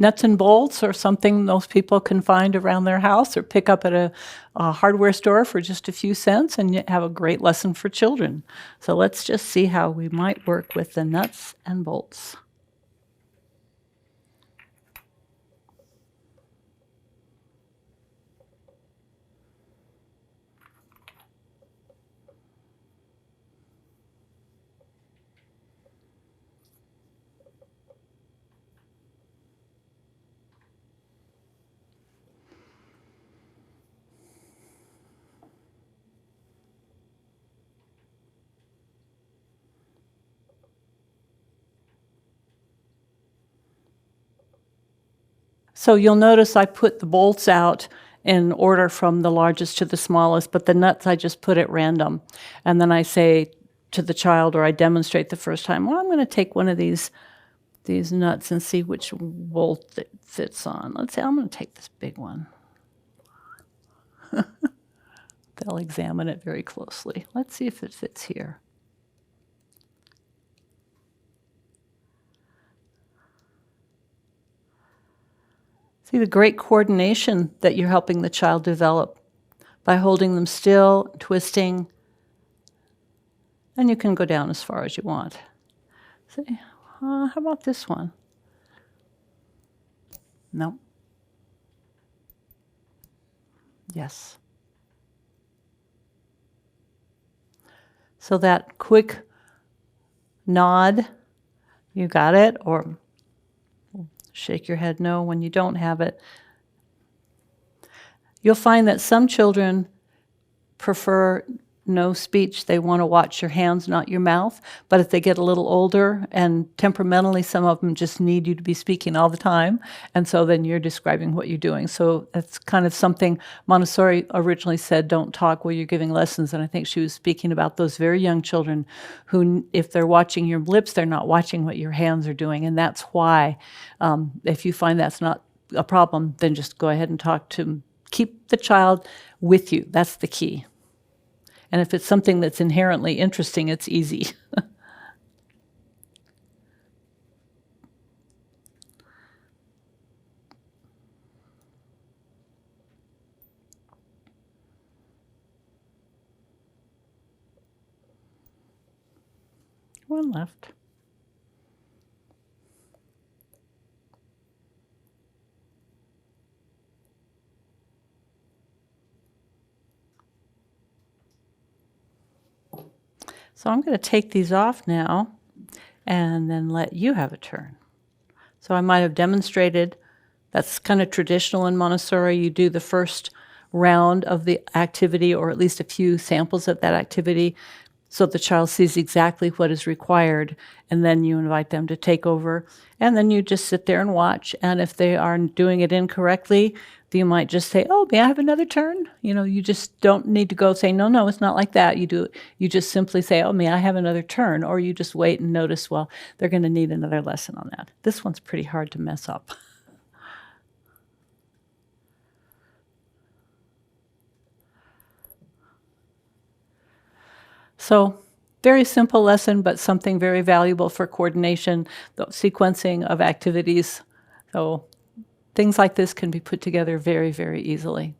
nuts and bolts or something most people can find around their house or pick up at a hardware store for just a few cents, and you have a great lesson for children. So let's just see how we might work with the nuts and bolts. So you'll notice I put the bolts out in order from the largest to the smallest, but the nuts I just put at random. And then I say to the child, or I demonstrate the first time, well, I'm going to take one of these nuts and see which bolt it fits on. Let's say I'm going to take this big one. They'll examine it very closely. Let's see if it fits here. See the great coordination that you're helping the child develop by holding them still, twisting, and you can go down as far as you want. See, how about this one? No. Yes. So that quick nod, you got it, or shake your head no when you don't have it. You'll find that some children prefer no speech. They want to watch your hands, not your mouth. But if they get a little older, and temperamentally some of them just need you to be speaking all the time, and so then you're describing what you're doing. So that's kind of something Montessori originally said, don't talk while you're giving lessons, and I think she was speaking about those very young children who, if they're watching your lips, they're not watching what your hands are doing, and that's why if you find that's not a problem, then just go ahead and talk to them. Keep the child with you. That's the key. And if it's something that's inherently interesting, it's easy. One left. So I'm going to take these off now and then let you have a turn. So I might have demonstrated, that's kind of traditional in Montessori. You do the first round of the activity, or at least a few samples of that activity, so the child sees exactly what is required, and then you invite them to take over, and then you just sit there and watch. And if they are doing it incorrectly, you might just say, oh, may I have another turn? You know, you just don't need to go say, no, it's not like that. You just simply say, oh, may I have another turn? Or you just wait and notice, well, they're going to need another lesson on that. This one's pretty hard to mess up. So very simple lesson, but something very valuable for coordination, the sequencing of activities. So things like this can be put together very, very easily.